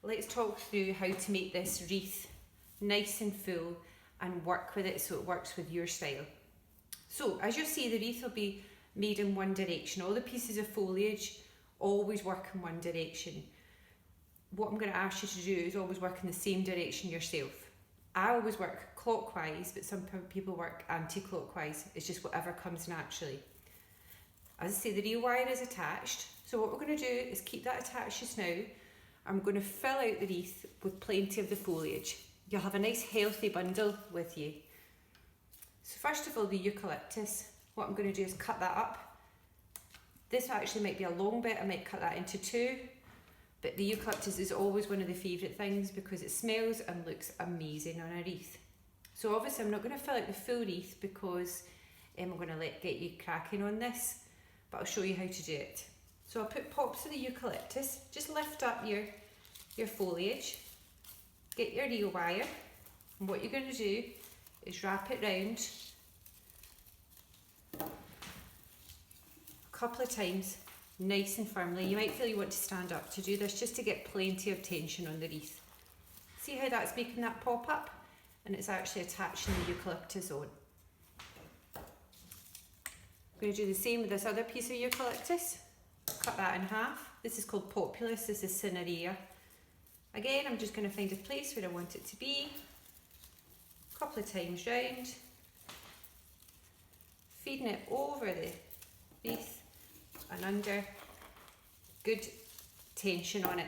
let's talk through how to make this wreath nice and full and work with it so it works with your style. So as you'll see, the wreath will be made in one direction. All the pieces of foliage always work in one direction. What I'm going to ask you to do is always work in the same direction yourself. I always work clockwise, but some people work anti-clockwise. It's just whatever comes naturally. As I say, the reel wire is attached. So what we're going to do is keep that attached just now. I'm going to fill out the wreath with plenty of the foliage. You'll have a nice healthy bundle with you. So first of all, the eucalyptus. What I'm going to do is cut that up. This actually might be a long bit. I might cut that into two. But the eucalyptus is always one of the favourite things because it smells and looks amazing on a wreath. So obviously I'm not going to fill out the full wreath because I'm going to get you cracking on this, but I'll show you how to do it. So I'll put pops of the eucalyptus. Just lift up your foliage, get your reel wire, and what you're going to do is wrap it round a couple of times, nice and firmly. You might feel you want to stand up to do this just to get plenty of tension on the wreath. See how that's making that pop up? And it's actually attaching the eucalyptus on. I'm going to do the same with this other piece of eucalyptus. Cut that in half. This is called Populus, this is Cinerea. Again, I'm just going to find a place where I want it to be. A couple of times round. Feeding it over the wreath and under. Good tension on it.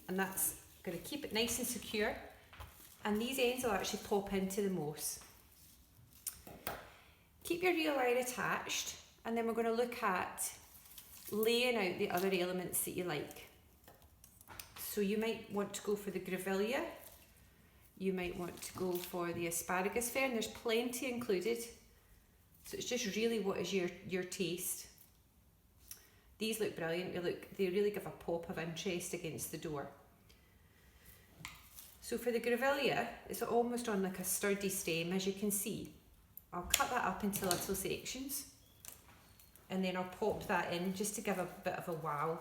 And that's going to keep it nice and secure. And these ends will actually pop into the moss. Keep your reel wire attached, and then we're going to look at laying out the other elements that you like. So you might want to go for the grevillea, you might want to go for the asparagus fern. There's plenty included, so it's just really what is your taste. These look brilliant. They really give a pop of interest against the door. So for the grevillea, it's almost on like a sturdy stem, as you can see. I'll cut that up into little sections, and then I'll pop that in just to give a bit of a wow.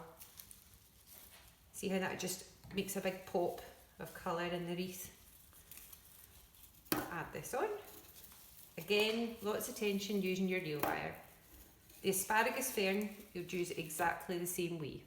See how that just makes a big pop of colour in the wreath. Add this on. Again, lots of tension using your reel wire. The asparagus fern, you'll use exactly the same way.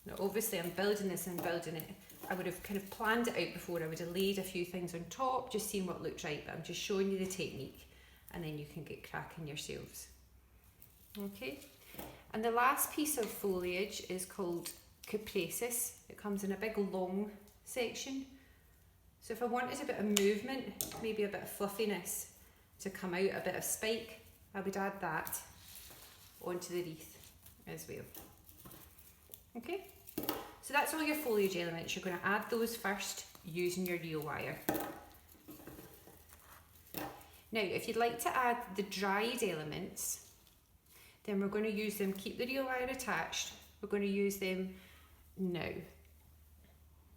Now obviously I'm building this and building it. I would have kind of planned it out before. I would have laid a few things on top, just seeing what looked right, but I'm just showing you the technique and then you can get cracking yourselves. Okay, and the last piece of foliage is called Cupressus. It comes in a big long section. So if I wanted a bit of movement, maybe a bit of fluffiness to come out, a bit of spike, I would add that onto the wreath as well. Okay. So that's all your foliage elements. You're going to add those first using your reel wire. Now, if you'd like to add the dried elements, then we're going to use them, keep the reel wire attached, we're going to use them now.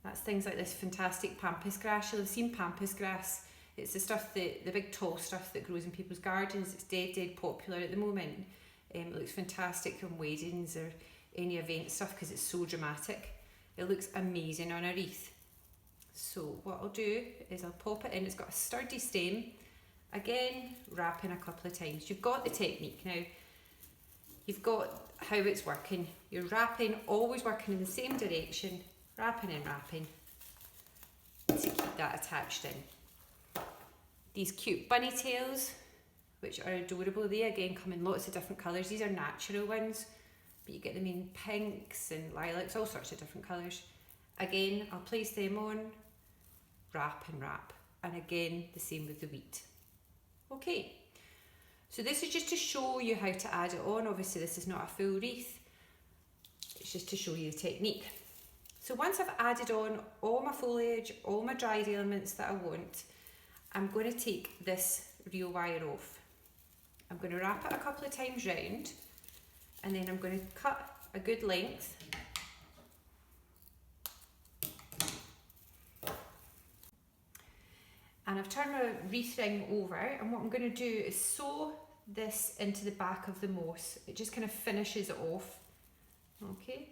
That's things like this fantastic pampas grass. You'll have seen pampas grass. It's the stuff, the big tall stuff that grows in people's gardens. It's dead popular at the moment. It looks fantastic on weddings or any event stuff because it's so dramatic. It looks amazing on a wreath. So what I'll do is I'll pop it in. It's got a sturdy stem. Again, wrapping a couple of times. You've got the technique now. You've got how it's working. You're wrapping, always working in the same direction, wrapping and wrapping to keep that attached in. These cute bunny tails, which are adorable. They again come in lots of different colours. These are natural ones. But you get them in pinks and lilacs, all sorts of different colours. Again, I'll place them on, wrap and wrap. And again, the same with the wheat. Okay, so this is just to show you how to add it on. Obviously, this is not a full wreath. It's just to show you the technique. So once I've added on all my foliage, all my dried elements that I want, I'm going to take this reel wire off. I'm going to wrap it a couple of times round. And then I'm going to cut a good length. And I've turned my wreath ring over, and what I'm going to do is sew this into the back of the moss. It just kind of finishes it off. Okay.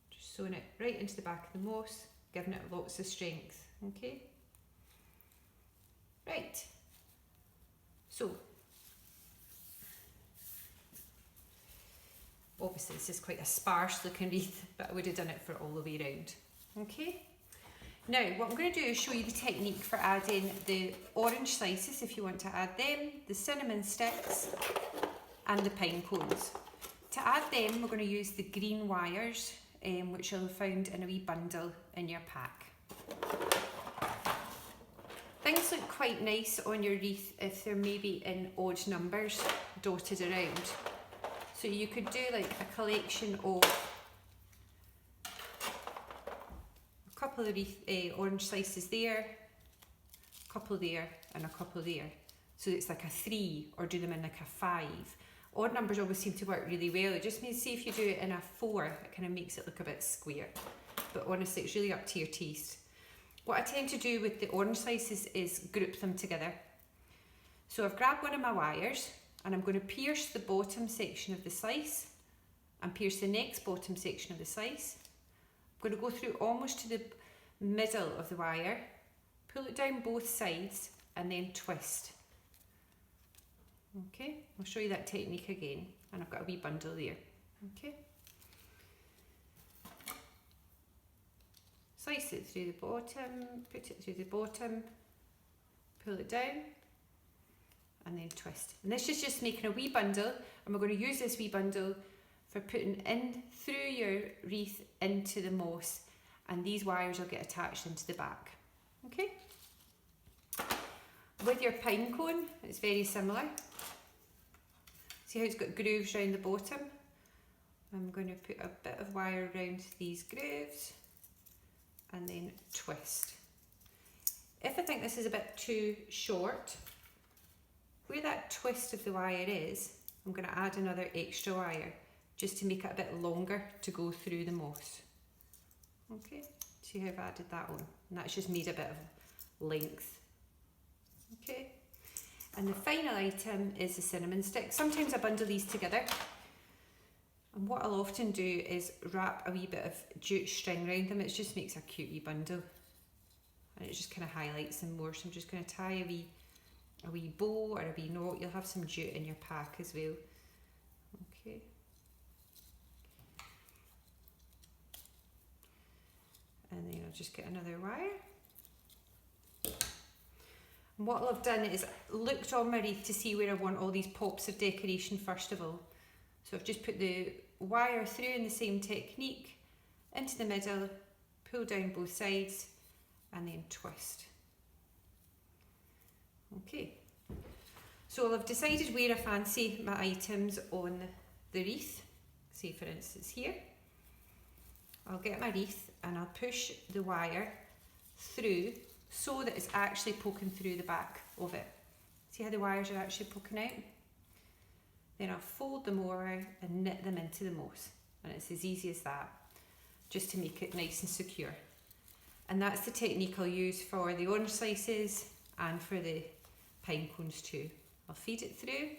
Just sewing it right into the back of the moss, giving it lots of strength. Okay. Right. So, obviously this is quite a sparse looking wreath, but I would have done it for all the way around. Okay. Now, what I'm going to do is show you the technique for adding the orange slices, if you want to add them, the cinnamon sticks, and the pine cones. To add them, we're going to use the green wires, which you'll have found in a wee bundle in your pack. Things look quite nice on your wreath if they're maybe in odd numbers dotted around. So you could do like a collection of a couple of orange slices there, a couple there, and a couple there. So it's like a 3, or do them in like a 5. Odd numbers always seem to work really well. It just means, see if you do it in a 4, it kind of makes it look a bit square. But honestly, it's really up to your taste. What I tend to do with the orange slices is group them together. So I've grabbed one of my wires and I'm going to pierce the bottom section of the slice and pierce the next bottom section of the slice. I'm going to go through almost to the middle of the wire, pull it down both sides and then twist. Okay, I'll show you that technique again, and I've got a wee bundle there. Okay. Slice it through the bottom, put it through the bottom, pull it down, and then twist. And this is just making a wee bundle, and we're going to use this wee bundle for putting in through your wreath into the moss, and these wires will get attached into the back. Okay. With your pine cone, it's very similar. See how it's got grooves around the bottom? I'm going to put a bit of wire around these grooves and then twist. If I think this is a bit too short, where that twist of the wire is, I'm going to add another extra wire just to make it a bit longer to go through the moss. Okay, see how I've added that on, and that's just made a bit of length. Okay, and the final item is the cinnamon stick. Sometimes I bundle these together, and what I'll often do is wrap a wee bit of jute string around them. It just makes a cute wee bundle, and it just kind of highlights them more. So I'm just going to tie a wee bow or a wee knot. You'll have some jute in your pack as well. Okay. And then I'll just get another wire. And what I've done is looked on my wreath to see where I want all these pops of decoration first of all. So I've just put the wire through in the same technique, into the middle, pull down both sides, and then twist. Okay, so I've decided where I fancy my items on the wreath. Say for instance here, I'll get my wreath and I'll push the wire through so that it's actually poking through the back of it. See how the wires are actually poking out? Then I'll fold them over and knit them into the moss, and it's as easy as that, just to make it nice and secure. And that's the technique I'll use for the orange slices and for the pine cones too. I'll feed it through.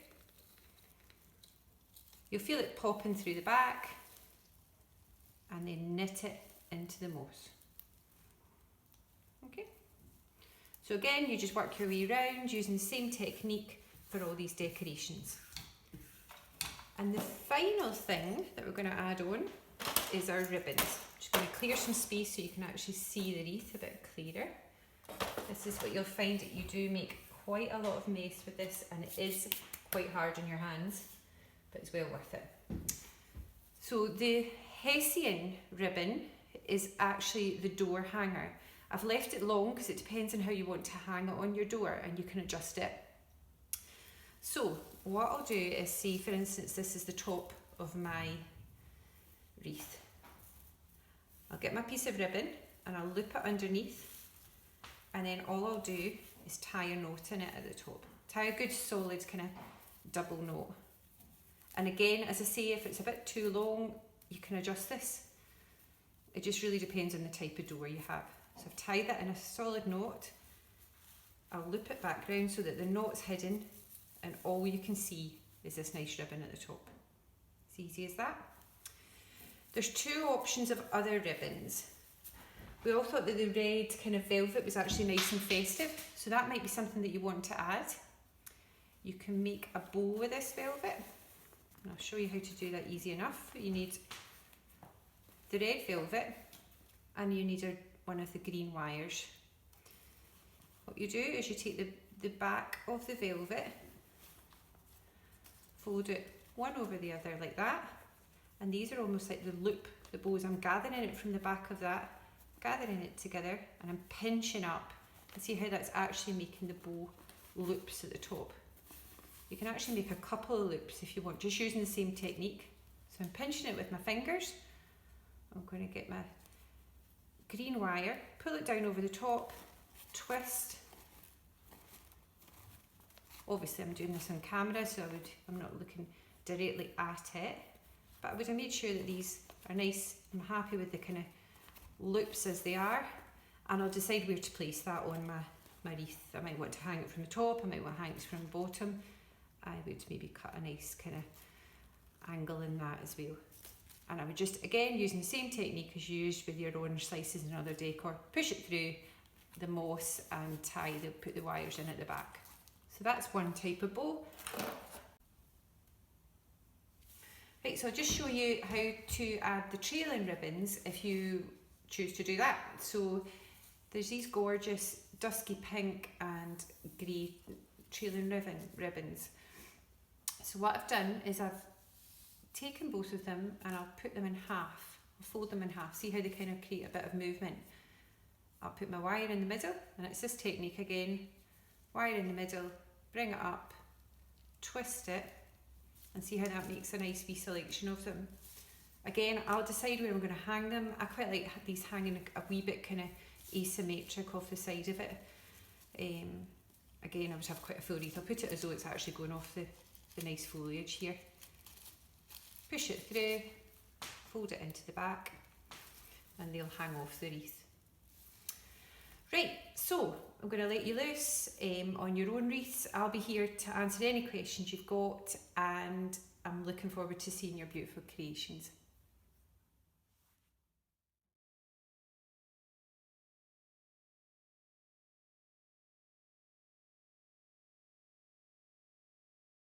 You'll feel it popping through the back, and then knit it into the moss. Okay. So again, you just work your way around using the same technique for all these decorations. And the final thing that we're going to add on is our ribbons. I'm just going to clear some space so you can actually see the wreath a bit clearer. This is what you'll find, that you do make quite a lot of mess with this, and it is quite hard on your hands, but it's well worth it. So the Hessian ribbon is actually the door hanger. I've left it long because it depends on how you want to hang it on your door, and you can adjust it. So what I'll do is, say for instance this is the top of my wreath. I'll get my piece of ribbon and I'll loop it underneath, and then all I'll do is tie a knot in it at the top. Tie a good solid kind of double knot. And again, as I say, if it's a bit too long, you can adjust this. It just really depends on the type of door you have. So I've tied that in a solid knot, I'll loop it back round so that the knot's hidden and all you can see is this nice ribbon at the top. It's easy as that. There's two options of other ribbons. We all thought that the red kind of velvet was actually nice and festive, so that might be something that you want to add. You can make a bow with this velvet, and I'll show you how to do that easy enough. You need the red velvet and you need one of the green wires. What you do is you take the back of the velvet, fold it one over the other like that, and these are almost like the loop, the bows. I'm gathering it from the back of that, gathering it together, and I'm pinching up, and see how that's actually making the bow loops at the top. You can actually make a couple of loops if you want, just using the same technique. So I'm pinching it with my fingers. I'm going to get my green wire, pull it down over the top, twist. Obviously I'm doing this on camera, so I'm not looking directly at it, but I would have made sure that these are nice. I'm happy with the kind of loops as they are, and I'll decide where to place that on my wreath. I might want to hang it from the top, I might want to hang it from the bottom. I would maybe cut a nice kind of angle in that as well. And I would just, again, using the same technique as you used with your orange slices and other decor, push it through the moss and put the wires in at the back. So that's one type of bow. Right, so I'll just show you how to add the trailing ribbons if you choose to do that. So there's these gorgeous dusky pink and grey trailing ribbons. So what I've done is I've taken both of them and I'll put them in half. I'll fold them in half. See how they kind of create a bit of movement. I'll put my wire in the middle, and it's this technique again. Wire in the middle, bring it up, twist it, and see how that makes a nice wee selection of them. Again, I'll decide where I'm going to hang them. I quite like these hanging a wee bit kind of asymmetric off the side of it. Again, I would have quite a full wreath. I'll put it as though it's actually going off the nice foliage here. Push it through, fold it into the back, and they'll hang off the wreath. Right, so I'm going to let you loose on your own wreaths. I'll be here to answer any questions you've got, and I'm looking forward to seeing your beautiful creations.